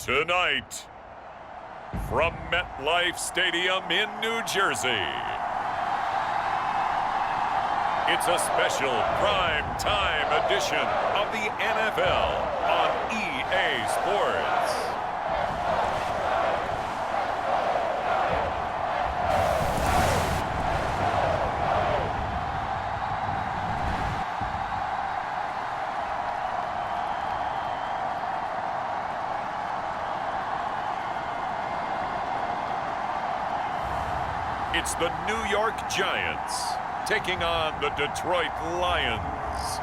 Tonight, from MetLife Stadium in New Jersey, it's a special prime time edition of the NFL on EA Sports. It's the New York Giants taking on the Detroit Lions.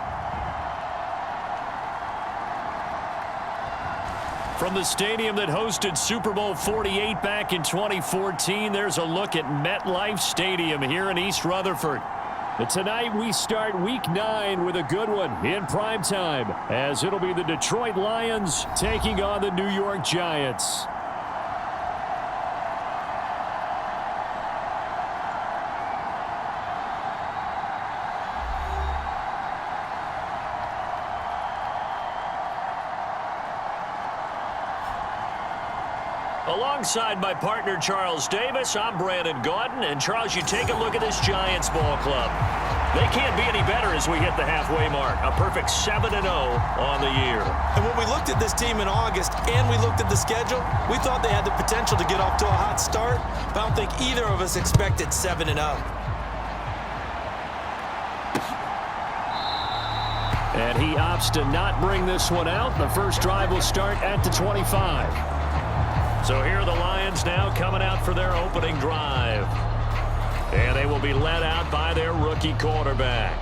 From the stadium that hosted Super Bowl 48 back in 2014, there's a look at MetLife Stadium here in East Rutherford. And tonight we start Week 9 with a good one in prime time, as it'll be the Detroit Lions taking on the New York Giants. Alongside my partner, Charles Davis, I'm Brandon Gaudin. And, Charles, you take a look at this Giants ball club. They can't be any better as we hit the halfway mark. A perfect 7-0 on the year. And when we looked at this team in August and we looked at the schedule, we thought they had the potential to get off to a hot start. But I don't think either of us expected 7-0. And he opts to not bring this one out. The first drive will start at the 25. So here are the Lions now coming out for their opening drive. And they will be led out by their rookie quarterback.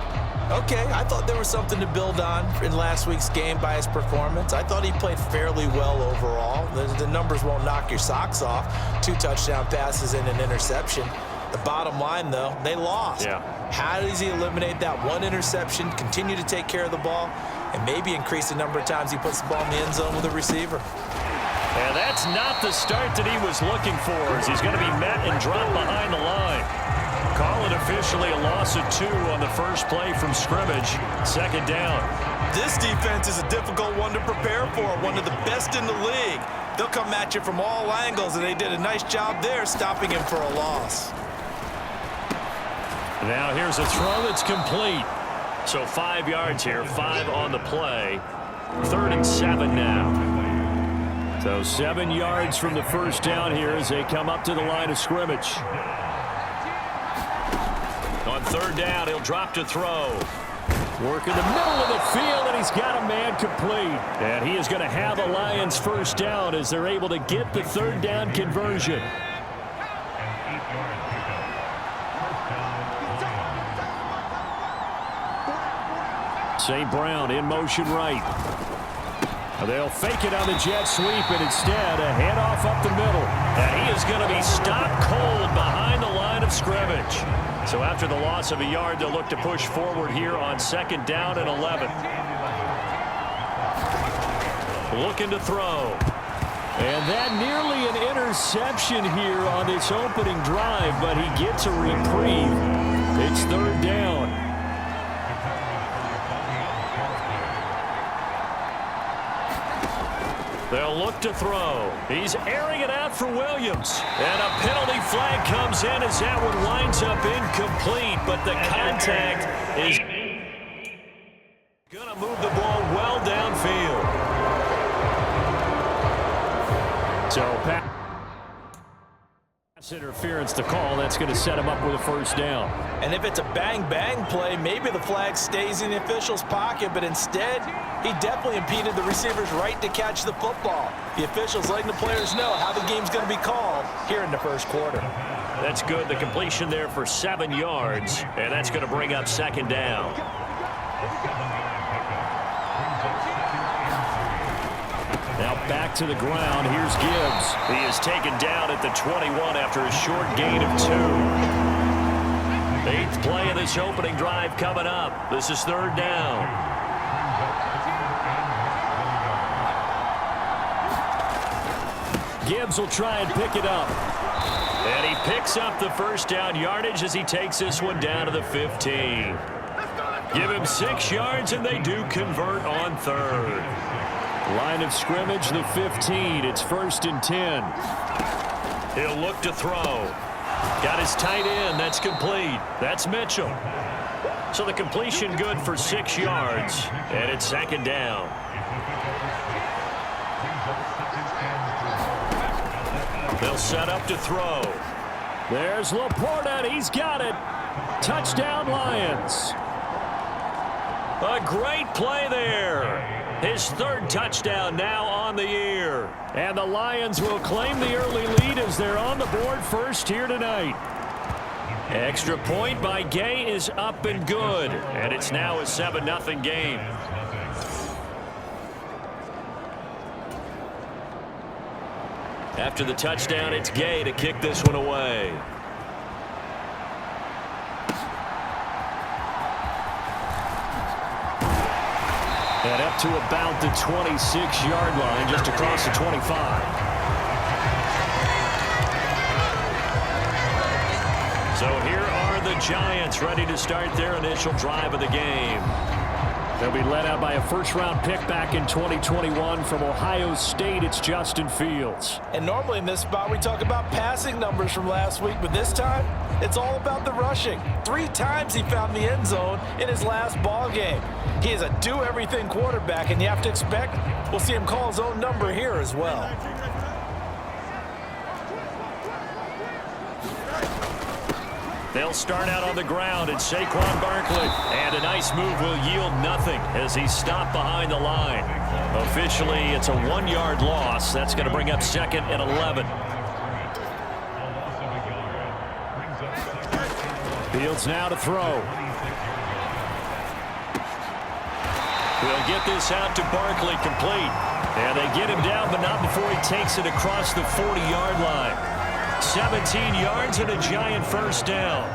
Okay, I thought there was something to build on in last week's game by his performance. I thought he played fairly well overall. The numbers won't knock your socks off. 2 touchdown passes and an interception. The bottom line, though, they lost. Yeah. How does he eliminate that one interception, continue to take care of the ball, and maybe increase the number of times he puts the ball in the end zone with a receiver? And that's not the start that he was looking for, as he's going to be met and dropped behind the line. Call it officially a loss of 2 on the first play from scrimmage. Second down. This defense is a difficult one to prepare for, one of the best in the league. They'll come at you from all angles, and they did a nice job there stopping him for a loss. Now here's a throw that's complete. So 5 yards here, 5 on the play. 3rd and 7 now. So 7 yards from the first down here as they come up to the line of scrimmage. On 3rd down, he'll drop to throw. Work in the middle of the field, and he's got a man complete. And he is going to have a Lions first down as they're able to get the 3rd down conversion. St. Brown in motion right. They'll fake it on the jet sweep, and instead a handoff up the middle. And he is going to be stopped cold behind the line of scrimmage. So after the loss of a yard, they'll look to push forward here on 2nd down and 11. Looking to throw. And that nearly an interception here on this opening drive, but he gets a reprieve. It's 3rd down. They'll look to throw. He's airing it out for Williams. And a penalty flag comes in as that one winds up incomplete. But the contact is going to move the ball well downfield. So pass interference to call. That's going to set him up with a first down. And if it's a bang-bang play, maybe the flag stays in the official's pocket. But instead, he definitely impeded the receiver's right to catch the football. The officials letting the players know how the game's going to be called here in the first quarter. That's good. The completion there for 7 yards, and that's going to bring up 2nd down. Now back to the ground. Here's Gibbs. He is taken down at the 21 after a short gain of 2. 8th play of this opening drive coming up. This is 3rd down. Gibbs will try and pick it up. And he picks up the first down yardage as he takes this one down to the 15. Give him 6 yards, and they do convert on 3rd. Line of scrimmage, the 15. It's 1st and 10. He'll look to throw. Got his tight end. That's complete. That's Mitchell. So the completion good for 6 yards. And it's 2nd down. They'll set up to throw. There's Laporta. He's got it. Touchdown, Lions. A great play there. His 3rd touchdown now on the year. And the Lions will claim the early lead as they're on the board first here tonight. Extra point by Gay is up and good. And it's now a 7-0 game. After the touchdown, it's Gay to kick this one away. And up to about the 26-yard line, just across the 25. So here are the Giants ready to start their initial drive of the game. They'll be led out by a first-round pick back in 2021 from Ohio State. It's Justin Fields. And normally in this spot we talk about passing numbers from last week, but this time it's all about the rushing. 3 times he found the end zone in his last ball game. He is a do-everything quarterback, and you have to expect we'll see him call his own number here as well. They'll start out on the ground. It's Saquon Barkley. And a nice move will yield nothing as he's stopped behind the line. Officially, it's a 1-yard loss. That's going to bring up 2nd and 11. Fields now to throw. We'll get this out to Barkley, complete. And they get him down, but not before he takes it across the 40-yard line. 17 yards and a Giant first down.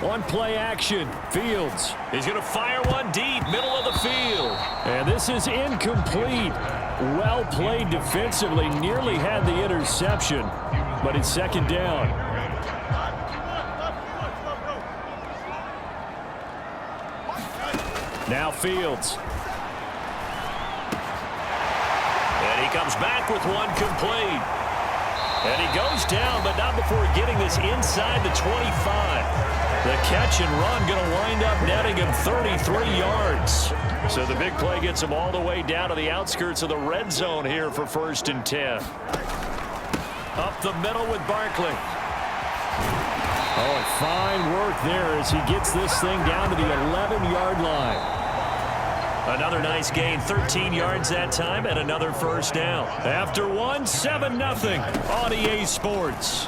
On play action, Fields. He's going to fire one deep, middle of the field. And this is incomplete. Well played defensively, nearly had the interception, but it's 2nd down. Now Fields. And he comes back with one complete. And he goes down, but not before getting this inside the 25. The catch and run going to wind up netting him 33 yards. So the big play gets him all the way down to the outskirts of the red zone here for 1st and 10. Up the middle with Barkley. Oh, fine work there as he gets this thing down to the 11-yard line. Another nice gain, 13 yards that time, and another first down. After one, 7-0 on EA Sports.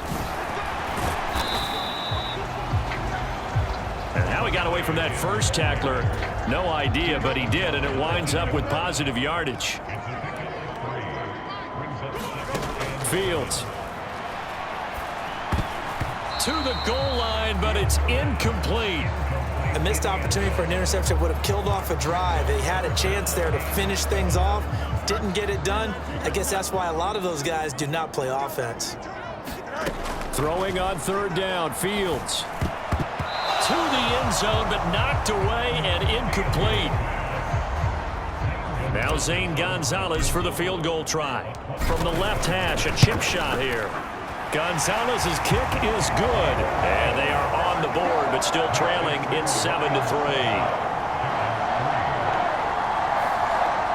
And how he got away from that first tackler, no idea, but he did, and it winds up with positive yardage. Fields. To the goal line, but it's incomplete. A missed opportunity for an interception would have killed off a drive. They had a chance there to finish things off. Didn't get it done. I guess that's why a lot of those guys do not play offense. Throwing on 3rd down, Fields. To the end zone, but knocked away and incomplete. Now Zane Gonzalez for the field goal try. From the left hash, a chip shot here. Gonzalez's kick is good. And they are on the board, but still trailing. It's 7-3.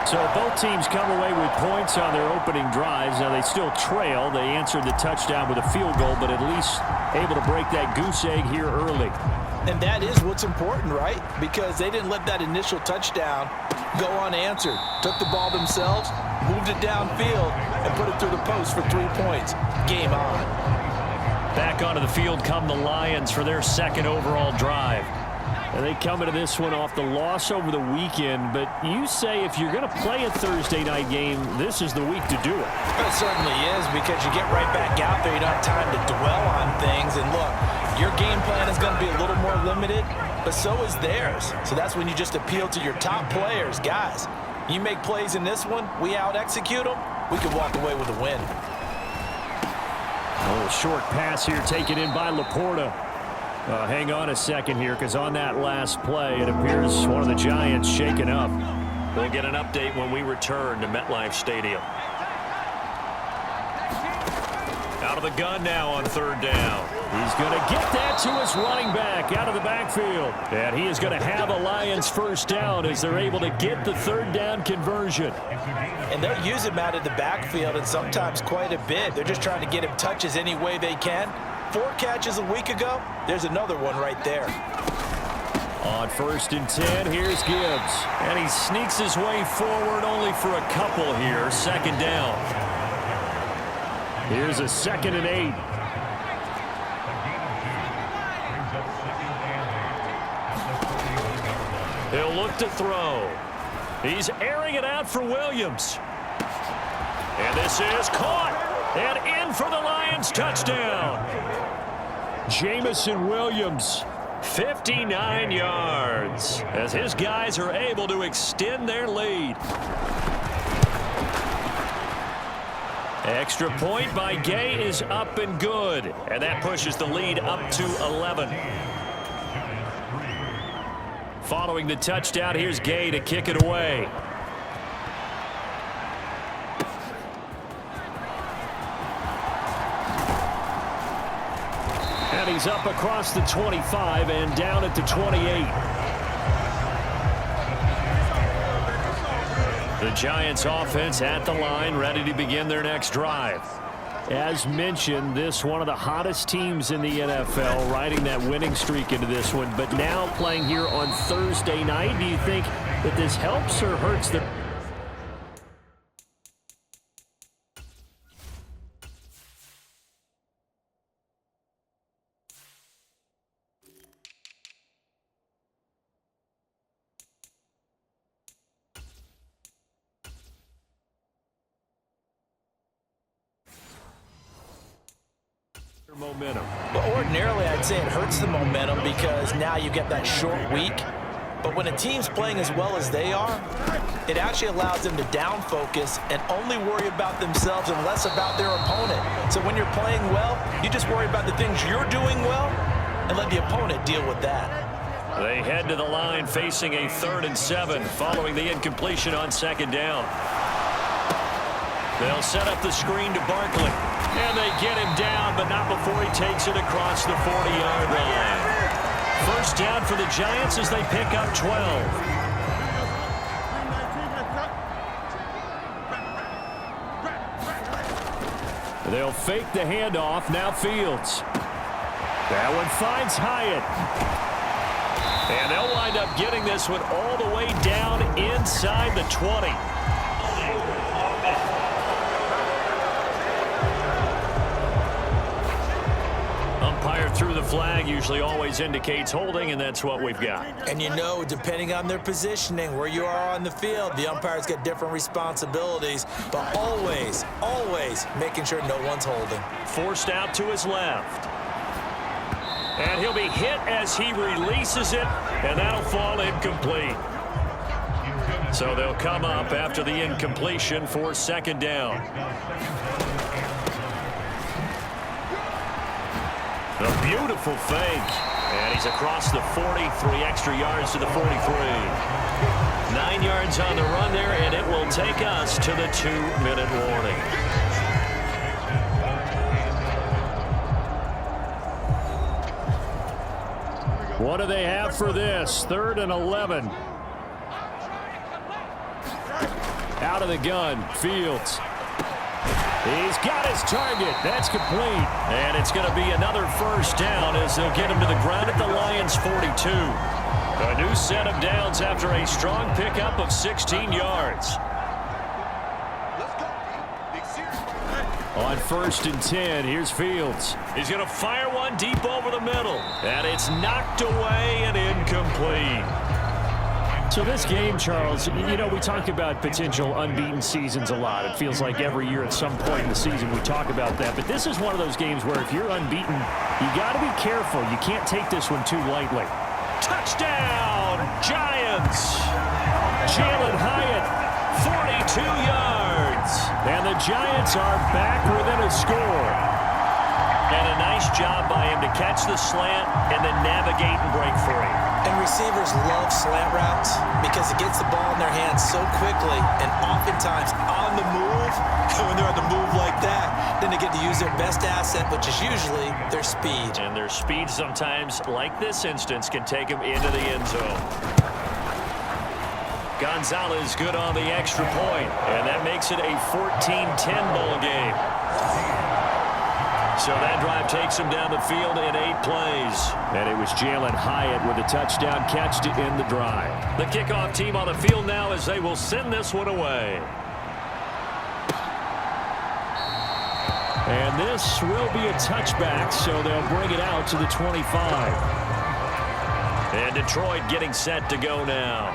So both teams come away with points on their opening drives. Now they still trail. They answered the touchdown with a field goal, but at least able to break that goose egg here early. And that is what's important, right? Because they didn't let that initial touchdown go unanswered. Took the ball themselves, moved it downfield, and put it through the post for 3 points. Game on. Back onto the field come the Lions for their 2nd overall drive. And they come into this one off the loss over the weekend, but you say if you're going to play a Thursday night game, this is the week to do it. It certainly is, because you get right back out there. You don't have time to dwell on things. And look, your game plan is going to be a little more limited, but so is theirs. So that's when you just appeal to your top players. Guys, you make plays in this one, we out-execute them, we can walk away with a win. A little short pass here taken in by Laporta. Hang on a second here, because on that last play, it appears one of the Giants shaken up. We'll get an update when we return to MetLife Stadium. Out of the gun now on third down. He's going to get that to his running back out of the backfield. And he is going to have a Lions first down as they're able to get the third down conversion. And they'll use him out of the backfield, and sometimes quite a bit. They're just trying to get him touches any way they can. 4 catches a week ago. There's another one right there. On 1st and 10, here's Gibbs. And he sneaks his way forward only for a couple here. Second down. Here's a 2nd and 8. He'll look to throw. He's airing it out for Williams. And this is caught. And in for the Lions touchdown. Jamison Williams. 59 yards as his guys are able to extend their lead. Extra point by Gay is up and good. And that pushes the lead up to 11. Following the touchdown, here's Gay to kick it away. And he's up across the 25 and down at the 28. The Giants offense at the line, ready to begin their next drive. As mentioned, this one of the hottest teams in the NFL, riding that winning streak into this one, but now playing here on Thursday night. Do you think that this helps or hurts them? Momentum. Well, ordinarily, I'd say it hurts the momentum because now you get that short week. But when a team's playing as well as they are, it actually allows them to down focus and only worry about themselves and less about their opponent. So when you're playing well, you just worry about the things you're doing well and let the opponent deal with that. They head to the line facing a 3rd and 7 following the incompletion on 2nd down. They'll set up the screen to Barkley. And they get him down, but not before he takes it across the 40-yard line. First down for the Giants as they pick up 12. They'll fake the handoff. Now Fields. That one finds Hyatt. And they'll wind up getting this one all the way down inside the 20. Umpire through the flag usually always indicates holding, and that's what we've got. And you know, depending on their positioning, where you are on the field, the umpires get different responsibilities, but always, always making sure no one's holding. Forced out to his left. And he'll be hit as he releases it, and that'll fall incomplete. So they'll come up after the incompletion for 2nd down. A beautiful fake. And he's across the 40, 3 extra yards to the 43. 9 yards on the run there, and it will take us to the 2-minute warning. What do they have for this? 3rd and 11. Out of the gun, Fields. He's got his target. That's complete. And it's going to be another first down as they'll get him to the ground at the Lions' 42. A new set of downs after a strong pickup of 16 yards. On 1st and 10, here's Fields. He's going to fire one deep over the middle. And it's knocked away and incomplete. So this game, Charles, you know, we talk about potential unbeaten seasons a lot. It feels like every year at some point in the season we talk about that. But this is one of those games where if you're unbeaten, you got to be careful. You can't take this one too lightly. Touchdown, Giants! Jalen Hyatt, 42 yards. And the Giants are back within a score. And a nice job by him to catch the slant and then navigate and break free. And receivers love slant routes because it gets the ball in their hands so quickly and oftentimes on the move. When they're on the move like that, then they get to use their best asset, which is usually their speed. And their speed sometimes, like this instance, can take them into the end zone. Gonzalez good on the extra point, and that makes it a 14-10 ball game. So that drive takes him down the field in 8 plays. And it was Jalen Hyatt with a touchdown catch to end the drive. The kickoff team on the field now as they will send this one away. And this will be a touchback, so they'll bring it out to the 25. And Detroit getting set to go now.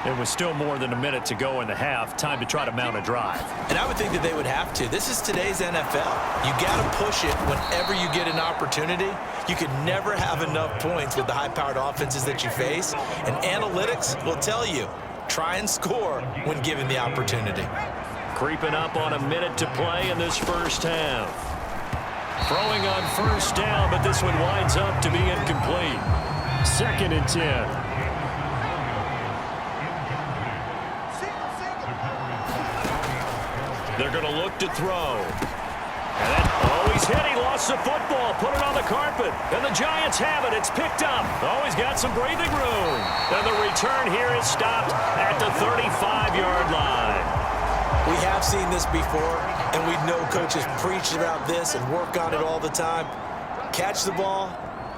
It was still more than a minute to go in the half. Time to try to mount a drive. And I would think that they would have to. This is today's NFL. You got to push it whenever you get an opportunity. You could never have enough points with the high-powered offenses that you face. And analytics will tell you, try and score when given the opportunity. Creeping up on a minute to play in this first half. Throwing on first down, but this one winds up to be incomplete. 2nd and 10. They're going to look to throw. And then, he's hit. He lost the football. Put it on the carpet. And the Giants have it. It's picked up. He's got some breathing room. And the return here is stopped at the 35-yard line. We have seen this before, and we know coaches preach about this and work on it all the time. Catch the ball.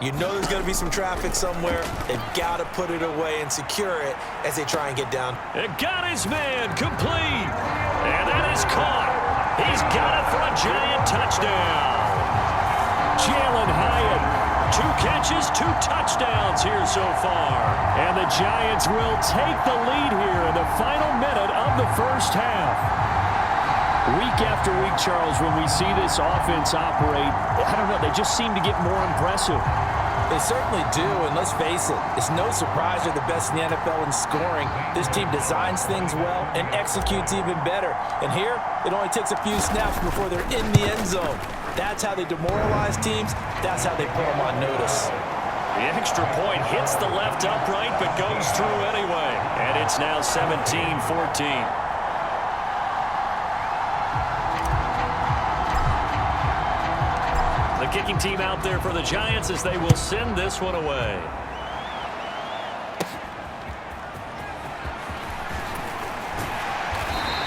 You know there's going to be some traffic somewhere. They've got to put it away and secure it as they try and get down. It got his man complete. And that is caught. He's got it for a Giant touchdown. Jalen Hyatt, 2 catches, 2 touchdowns here so far. And the Giants will take the lead here in the final minute of the first half. Week after week, Charles, when we see this offense operate, I don't know, they just seem to get more impressive. They certainly do, and let's face it, it's no surprise they're the best in the NFL in scoring. This team designs things well and executes even better. And here, it only takes a few snaps before they're in the end zone. That's how they demoralize teams. That's how they put them on notice. The extra point hits the left upright, but goes through anyway. And it's now 17-14. The kicking team out there for the Giants as they will send this one away.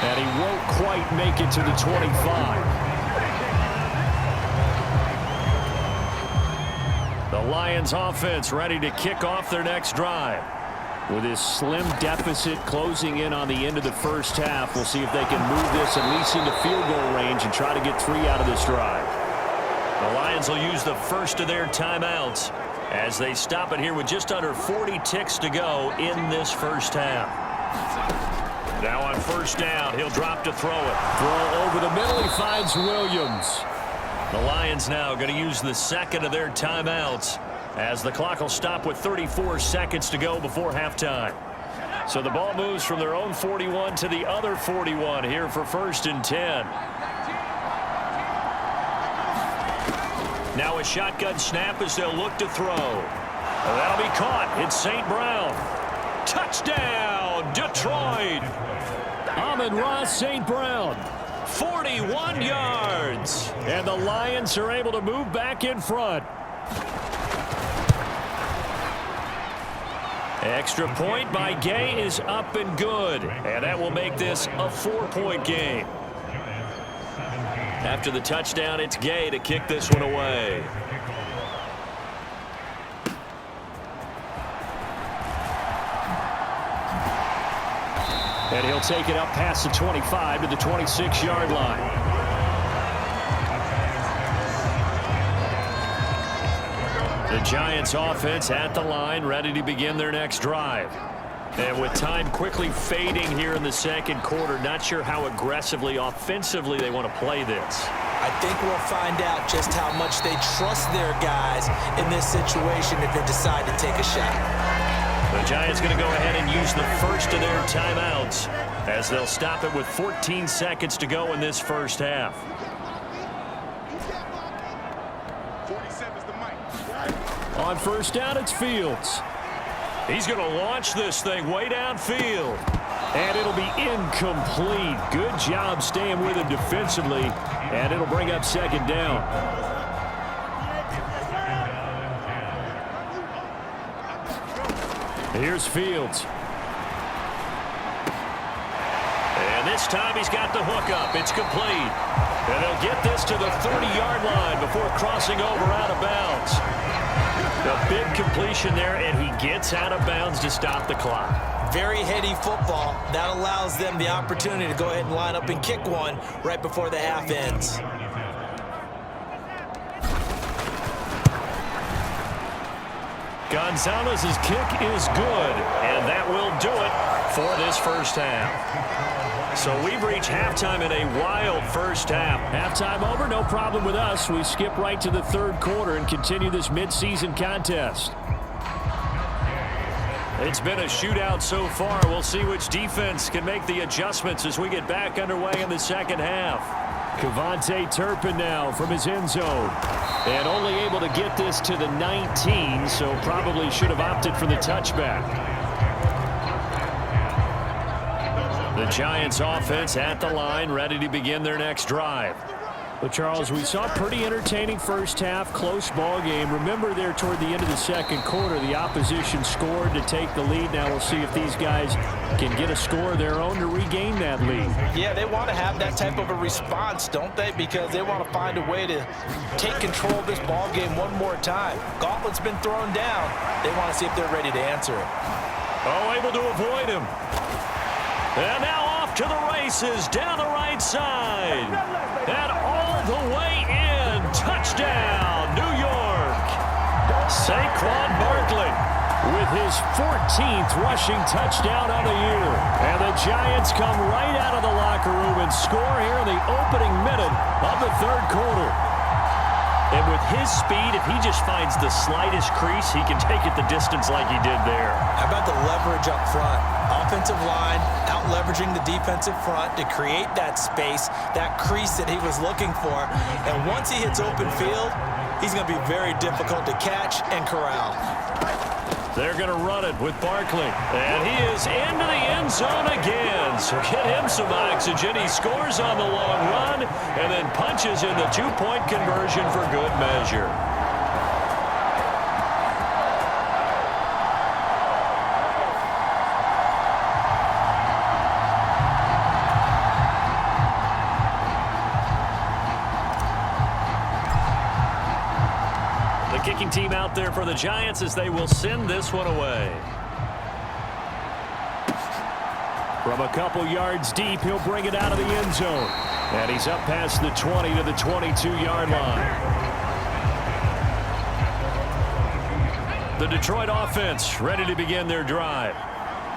And he won't quite make it to the 25. The Lions offense ready to kick off their next drive. With his slim deficit closing in on the end of the first half, we'll see if they can move this at least into field goal range and try to get 3 out of this drive. The Lions will use the first of their timeouts as they stop it here with just under 40 ticks to go in this first half. Now on first down, he'll drop to throw it. Throw over the middle, he finds Williams. The Lions now going to use the second of their timeouts as the clock will stop with 34 seconds to go before halftime. So the ball moves from their own 41 to the other 41 here for 1st and 10. Now a shotgun snap as they'll look to throw. That'll be caught. It's St. Brown. Touchdown, Detroit. Amon-Ra St. Brown. 41 yards. And the Lions are able to move back in front. Extra point by Gay is up and good. And that will make this a 4-point game. After the touchdown, it's Gay to kick this one away. And he'll take it up past the 25 to the 26-yard line. The Giants offense at the line, ready to begin their next drive. And with time quickly fading here in the second quarter, not sure how aggressively, offensively they want to play this. I think we'll find out just how much they trust their guys in this situation if they decide to take a shot. The Giants going to go ahead and use the first of their timeouts as they'll stop it with 14 seconds to go in this first half. On first down, it's Fields. He's going to launch this thing way downfield. And it'll be incomplete. Good job staying with him defensively. And it'll bring up second down. Here's Fields. And this time he's got the hook up. It's complete. And they'll get this to the 30-yard line before crossing over out of bounds. A big completion there, and he gets out of bounds to stop the clock. Very heady football. That allows them the opportunity to go ahead and line up and kick one right before the half ends. Gonzalez's kick is good, and that will do it for this first half. So we've reached halftime in a wild first half. Halftime over, no problem with us. We skip right to the third quarter and continue this midseason contest. It's been a shootout so far. We'll see which defense can make the adjustments as we get back underway in the second half. Kevontae Turpin now from his end zone. And only able to get this to the 19, so probably should have opted for the touchback. The Giants offense at the line, ready to begin their next drive. But, Charles, we saw a pretty entertaining first half, close ball game. Remember there toward the end of the second quarter, the opposition scored to take the lead. Now we'll see if these guys can get a score of their own to regain that lead. Yeah, they want to have that type of a response, don't they? Because they want to find a way to take control of this ball game one more time. Gauntlet's been thrown down. They want to see if they're ready to answer it. Oh, able to avoid him. And now off to the races down the right side. And all the way in. Touchdown, New York. Saquon Barkley with his 14th rushing touchdown on the year. And the Giants come right out of the locker room and score here in the opening minute of the third quarter. And with his speed, if he just finds the slightest crease, he can take it the distance like he did there. How about the leverage up front? Offensive line out leveraging the defensive front to create that space, that crease that he was looking for. And once he hits open field, he's going to be very difficult to catch and corral. They're going to run it with Barkley. And he is into the end zone again. So get him some oxygen. He scores on the long run and then punches in the two-point conversion for good measure. Kicking team out there for the Giants as they will send this one away. From a couple yards deep, he'll bring it out of the end zone. And he's up past the 20 to the 22-yard line. The Detroit offense ready to begin their drive.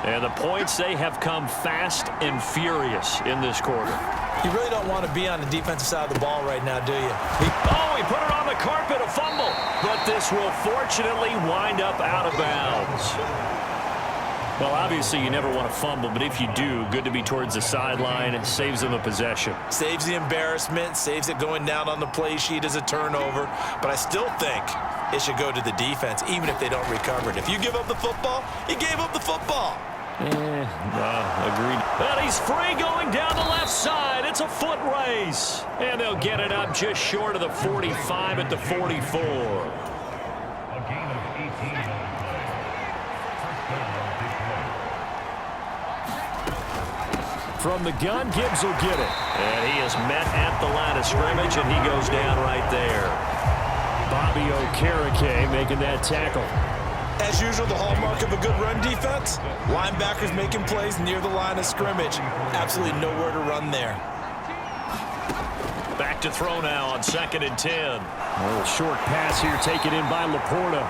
And the points, they have come fast and furious in this quarter. You really don't want to be on the defensive side of the ball right now, do you? He put it on the carpet, a fumble. But this will fortunately wind up out of bounds. Well, obviously you never want to fumble, but if you do, good to be towards the sideline. It saves them a possession. Saves the embarrassment, saves it going down on the play sheet as a turnover. But I still think it should go to the defense, even if they don't recover it. If you give up the football, you gave up the football. Agreed. And he's free going down the left side. It's a foot race. And they'll get it up just short of the 45 at the 44. From the gun, Gibbs will get it. And he is met at the line of scrimmage, and he goes down right there. Bobby Okereke making that tackle. As usual, the hallmark of a good run defense, linebackers making plays near the line of scrimmage. Absolutely nowhere to run there. Back to throw now on 2nd and 10. A little short pass here taken in by Laporta.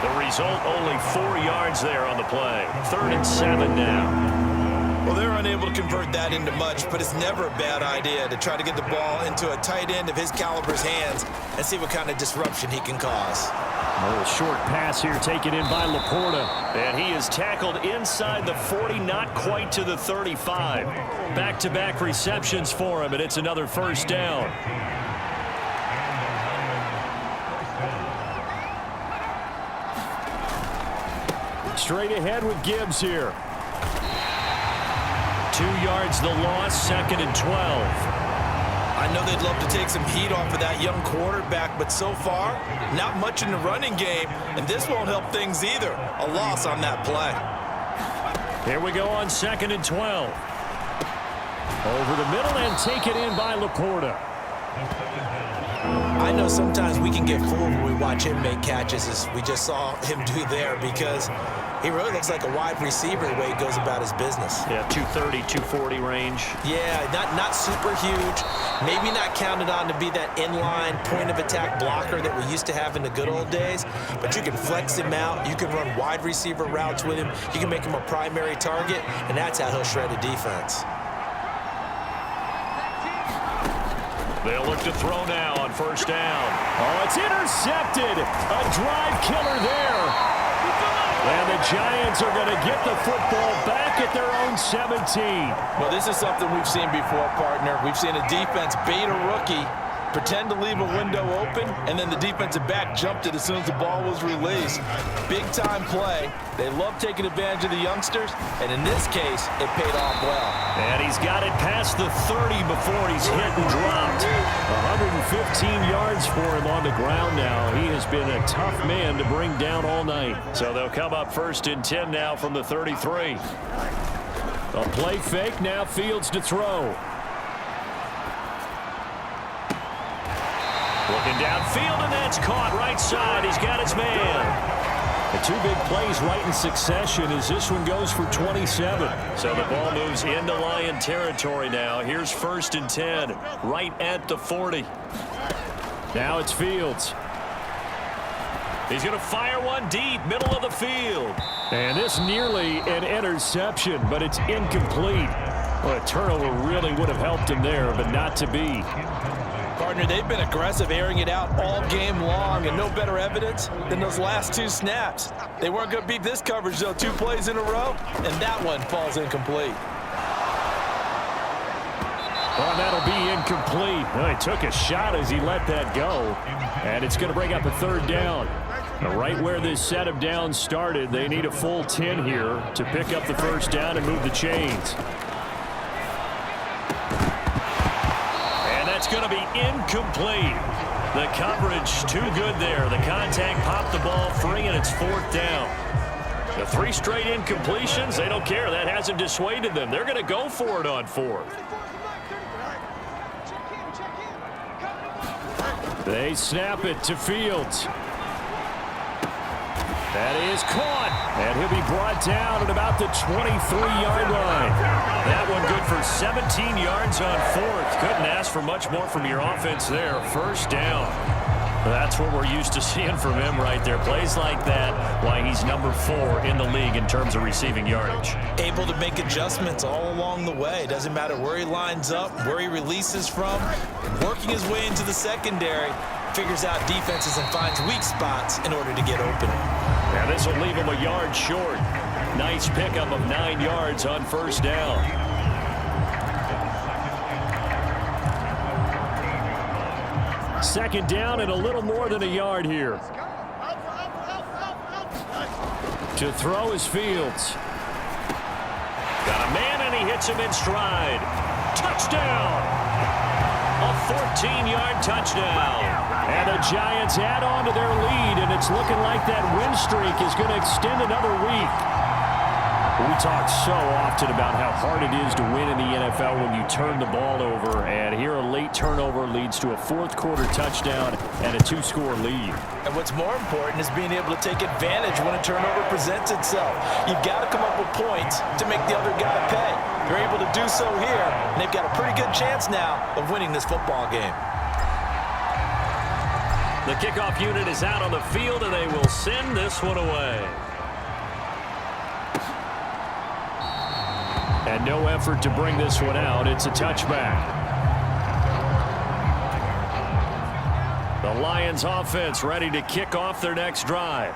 The result, only 4 yards there on the play. 3rd and 7 now. Well, they're unable to convert that into much, but it's never a bad idea to try to get the ball into a tight end of his caliber's hands and see what kind of disruption he can cause. A little short pass here taken in by Laporta. And he is tackled inside the 40, not quite to the 35. Back-to-back receptions for him, and it's another first down. straight ahead with Gibbs here. 2 yards the loss, 2nd and 12. I know they'd love to take some heat off of that young quarterback, but so far, not much in the running game, and this won't help things either. A loss on that play. Here we go on 2nd and 12. Over the middle and taken in by Laporta. I know sometimes we can get fooled when we watch him make catches, as we just saw him do there, because he really looks like a wide receiver the way he goes about his business. Yeah, 230, 240 range. Yeah, not super huge. Maybe not counted on to be that inline point-of-attack blocker that we used to have in the good old days, but you can flex him out. You can run wide receiver routes with him. You can make him a primary target, and that's how he'll shred a defense. They'll look to throw now on 1st down. Oh, it's intercepted. A drive killer there. And the Giants are going to get the football back at their own 17. Well, this is something we've seen before, partner. We've seen a defense bait a rookie, pretend to leave a window open, and then the defensive back jumped it as soon as the ball was released. Big-time play. They love taking advantage of the youngsters, and in this case, it paid off well. And he's got it past the 30 before he's hit and dropped. 115 yards for him on the ground now. He has been a tough man to bring down all night. So they'll come up 1st and 10 now from the 33. A play fake, now Fields to throw. Looking downfield, and that's caught right side. He's got his man. The 2 big plays right in succession as this one goes for 27. So the ball moves into Lion territory now. Here's 1st and 10, right at the 40. Now it's Fields. He's going to fire one deep, middle of the field. And this nearly an interception, but it's incomplete. Well, a turnover really would have helped him there, but not to be. Partner, they've been aggressive, airing it out all game long, and no better evidence than those last 2 snaps. They weren't going to beat this coverage, though, 2 plays in a row, and that one falls incomplete. Well, that'll be incomplete. Well, he took a shot as he let that go, and it's going to bring up a 3rd down. Now, right where this set of downs started, they need a full 10 here to pick up the 1st down and move the chains. It's going to be incomplete. The coverage too good there. The contact popped the ball free, and it's 4th down. The 3 straight incompletions, they don't care. That hasn't dissuaded them. They're going to go for it on 4th. They snap it to Fields. That is caught, and he'll be brought down at about the 23-yard line. That one good for 17 yards on 4th. Couldn't ask for much more from your offense there. 1st down. That's what we're used to seeing from him right there. Plays like that, why he's number 4 in the league in terms of receiving yardage. Able to make adjustments all along the way. Doesn't matter where he lines up, where he releases from, working his way into the secondary, figures out defenses and finds weak spots in order to get open. Now this will leave him a yard short. Nice pickup of 9 yards on 1st down. Second down and a little more than a yard here. To throw is Fields. Got a man, and he hits him in stride. Touchdown! A 14-yard touchdown. And the Giants add on to their lead, and it's looking like that win streak is going to extend another week. We talk so often about how hard it is to win in the NFL when you turn the ball over, and here a late turnover leads to a 4th quarter touchdown and a 2-score lead. And what's more important is being able to take advantage when a turnover presents itself. You've got to come up with points to make the other guy pay. They're able to do so here, and they've got a pretty good chance now of winning this football game. The kickoff unit is out on the field, and they will send this one away. And no effort to bring this one out. It's a touchback. The Lions offense ready to kick off their next drive.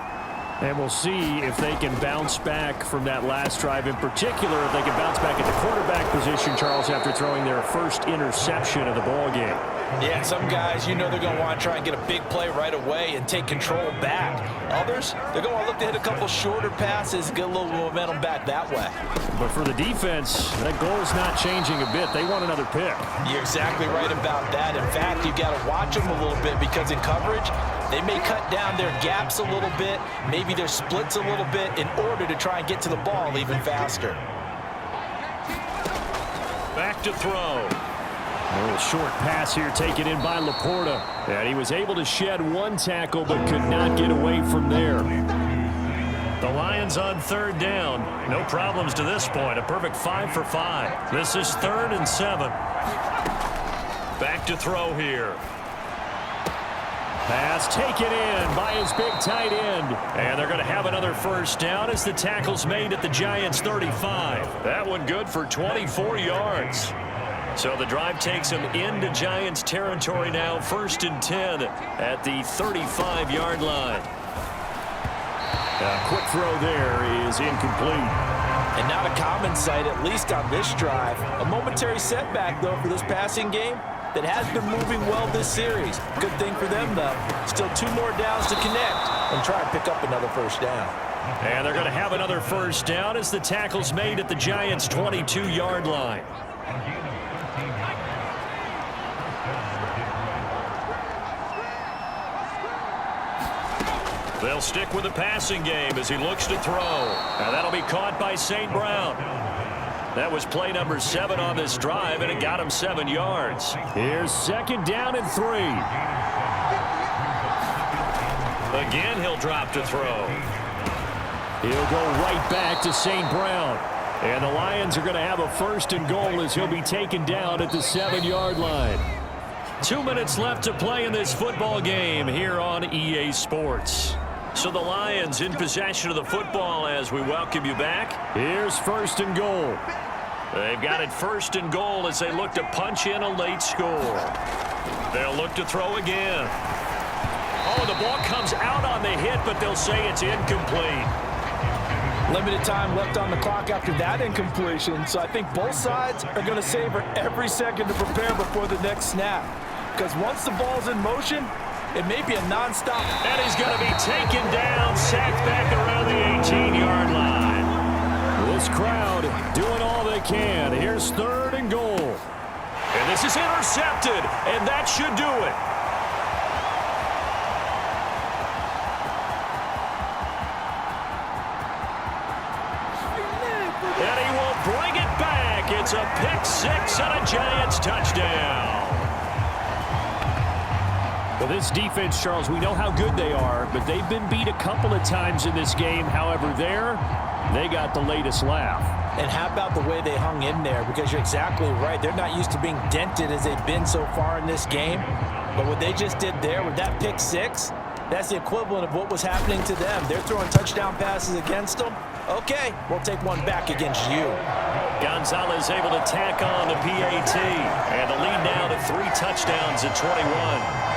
And we'll see if they can bounce back from that last drive. In particular, if they can bounce back at the quarterback position, Charles, after throwing their first interception of the ball game. Yeah, some guys, they're going to want to try and get a big play right away and take control back. Others, they're going to want to look to hit a couple shorter passes, get a little momentum back that way. But for the defense, that goal's not changing a bit. They want another pick. You're exactly right about that. In fact, you've got to watch them a little bit because in coverage, they may cut down their gaps a little bit, maybe their splits a little bit in order to try and get to the ball even faster. Back to throw. A little short pass here taken in by Laporta. And he was able to shed one tackle but could not get away from there. The Lions on third down. No problems to this point. A perfect 5 for 5. This is 3rd and 7. Back to throw here. Pass taken in by his big tight end. And they're going to have another first down as the tackle's made at the Giants' 35. That one good for 24 yards. So the drive takes him into Giants territory now, 1st and 10 at the 35-yard line. A quick throw there is incomplete. And not a common sight, at least on this drive. A momentary setback, though, for this passing game that has been moving well this series. Good thing for them, though. Still 2 more downs to connect and try and pick up another first down. And they're going to have another first down as the tackle's made at the Giants' 22-yard line. They'll stick with the passing game as he looks to throw. And that'll be caught by St. Brown. That was play number 7 on this drive, and it got him 7 yards. Here's 2nd down and 3. Again, he'll drop to throw. He'll go right back to St. Brown. And the Lions are going to have a 1st and goal as he'll be taken down at the 7-yard line. 2 minutes left to play in this football game here on EA Sports. So the Lions in possession of the football as we welcome you back. Here's 1st and goal. They've got it 1st and goal as they look to punch in a late score. They'll look to throw again. Oh, the ball comes out on the hit, but they'll say it's incomplete. Limited time left on the clock after that incompletion, so I think both sides are going to savor every second to prepare before the next snap. Because once the ball's in motion, it may be a nonstop. And he's going to be taken down, sacked back around the 18-yard line. This crowd doing all they can. Here's 3rd and goal. And this is intercepted, and that should do it. And he will bring it back. It's a pick 6 and a Giants touchdown. Well, this defense, Charles, we know how good they are, but they've been beat a couple of times in this game. However, they got the latest laugh. And how about the way they hung in there? Because you're exactly right. They're not used to being dented as they've been so far in this game. But what they just did there with that pick 6, that's the equivalent of what was happening to them. They're throwing touchdown passes against them. Okay, we'll take one back against you. Gonzalez able to tack on the PAT. And the lead now to 3 touchdowns at 21.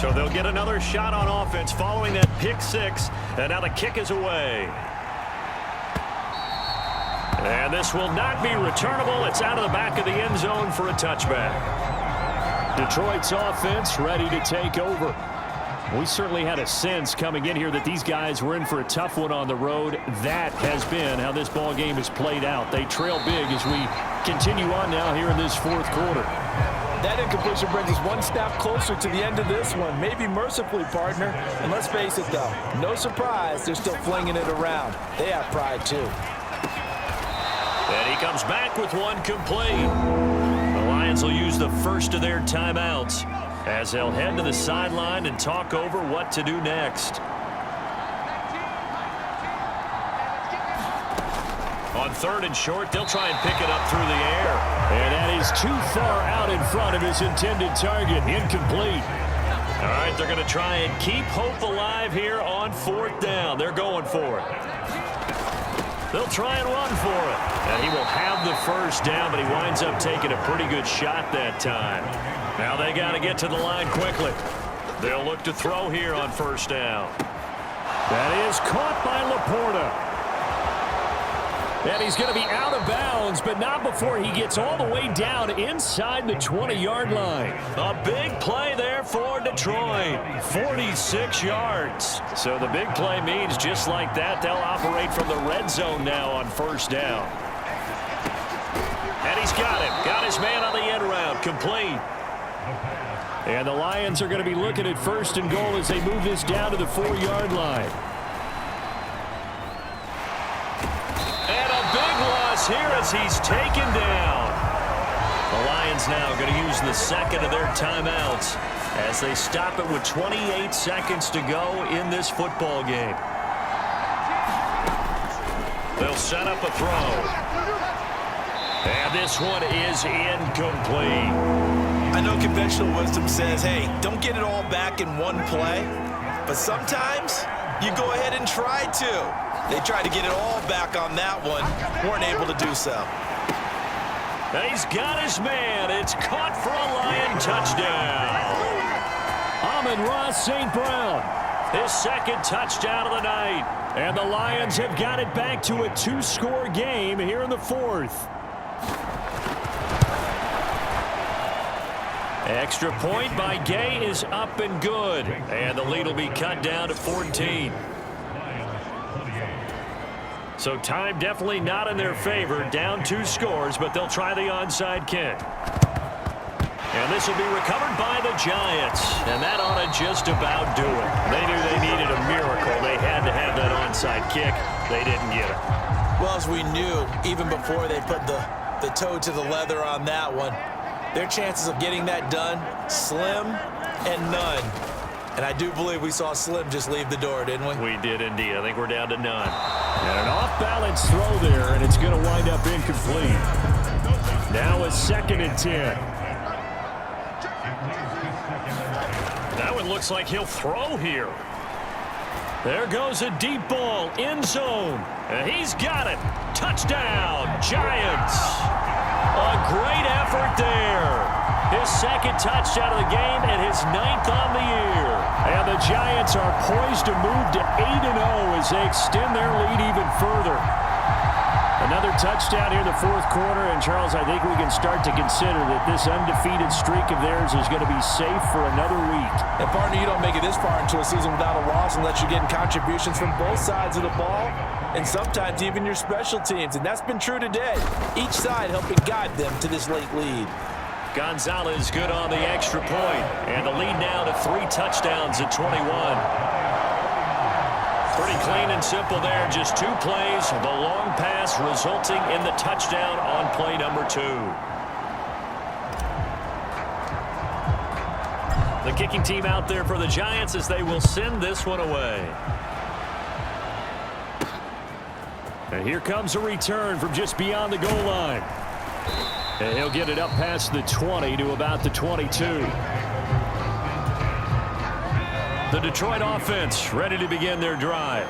So they'll get another shot on offense following that pick 6. And now the kick is away. And this will not be returnable. It's out of the back of the end zone for a touchback. Detroit's offense ready to take over. We certainly had a sense coming in here that these guys were in for a tough one on the road. That has been how this ball game has played out. They trail big as we continue on now here in this 4th quarter. That incompletion brings us one step closer to the end of this one. Maybe mercifully, partner. And let's face it, though, no surprise, they're still flinging it around. They have pride, too. And he comes back with one complete. The Lions will use the first of their timeouts as they'll head to the sideline and talk over what to do next. On 3rd and short, they'll try and pick it up through the air. And that is too far out in front of his intended target. Incomplete. All right, they're going to try and keep hope alive here on 4th down. They're going for it. They'll try and run for it. And he will have the first down, but he winds up taking a pretty good shot that time. Now they got to get to the line quickly. They'll look to throw here on first down. That is caught by Laporta. And he's going to be out of bounds, but not before he gets all the way down inside the 20-yard line. A big play there for Detroit. 46 yards. So the big play means just like that, they'll operate from the red zone now on first down. And he's got him. Got his man on the end route. Complete. And the Lions are going to be looking at first and goal as they move this down to the 4-yard line. And a big loss here as he's taken down. The Lions now going to use the second of their timeouts as they stop it with 28 seconds to go in this football game. They'll set up a throw. And this one is incomplete. I know conventional wisdom says, hey, don't get it all back in one play. But sometimes you go ahead and try to. They tried to get it all back on that one. Weren't able to do so. And he's got his man. It's caught for a Lion touchdown. Amon-Ra St. Brown. His second touchdown of the night. And the Lions have got it back to a 2-score game here in the fourth. Extra point by Gay is up and good. And the lead will be cut down to 14. So time definitely not in their favor. Down 2 scores, but they'll try the onside kick. And this will be recovered by the Giants. And that ought to just about do it. They knew they needed a miracle. They had to have that onside kick. They didn't get it. Well, as we knew, even before they put the toe to the leather on that one, their chances of getting that done, slim and none. And I do believe we saw Slim just leave the door, didn't we? We did indeed. I think we're down to none. And an off-balance throw there, and it's going to wind up incomplete. Now a 2nd and 10. That one looks like he'll throw here. There goes a deep ball, end zone. And he's got it. Touchdown, Giants. A great effort there. His second touchdown of the game and his 9th on the year. And the Giants are poised to move to 8-0 as they extend their lead even further. Another touchdown here in the fourth quarter, and Charles, I think we can start to consider that this undefeated streak of theirs is going to be safe for another week. And partner, you don't make it this far into a season without a loss unless you're getting contributions from both sides of the ball, and sometimes even your special teams, and that's been true today. Each side helping guide them to this late lead. Gonzalez good on the extra point, and the lead now to 3 touchdowns at 21. Pretty clean and simple there. Just 2 plays. The long pass resulting in the touchdown on play number 2. The kicking team out there for the Giants as they will send this one away. And here comes a return from just beyond the goal line. And he'll get it up past the 20 to about the 22. The Detroit offense ready to begin their drive.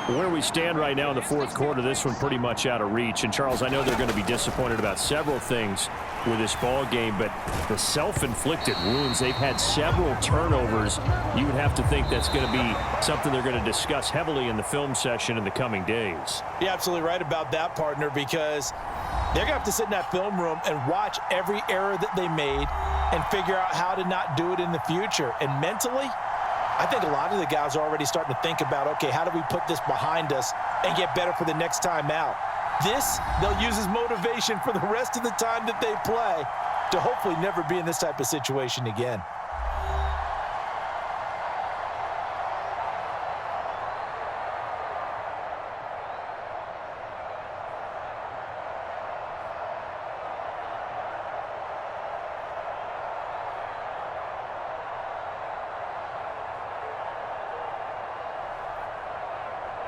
Where we stand right now in the fourth quarter, this one pretty much out of reach. And, Charles, I know they're going to be disappointed about several things with this ball game, but the self-inflicted wounds, they've had several turnovers. You would have to think that's going to be something they're going to discuss heavily in the film session in the coming days. You're absolutely right about that, partner, because they're going to have to sit in that film room and watch every error that they made and figure out how to not do it in the future. And mentally, I think a lot of the guys are already starting to think about, okay, how do we put this behind us and get better for the next time out? This, they'll use as motivation for the rest of the time that they play to hopefully never be in this type of situation again.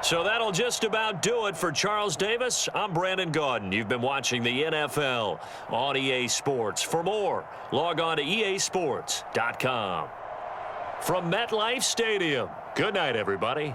So that'll just about do it for Charles Davis. I'm Brandon Gaudin. You've been watching the NFL on EA Sports. For more, log on to easports.com. From MetLife Stadium, good night, everybody.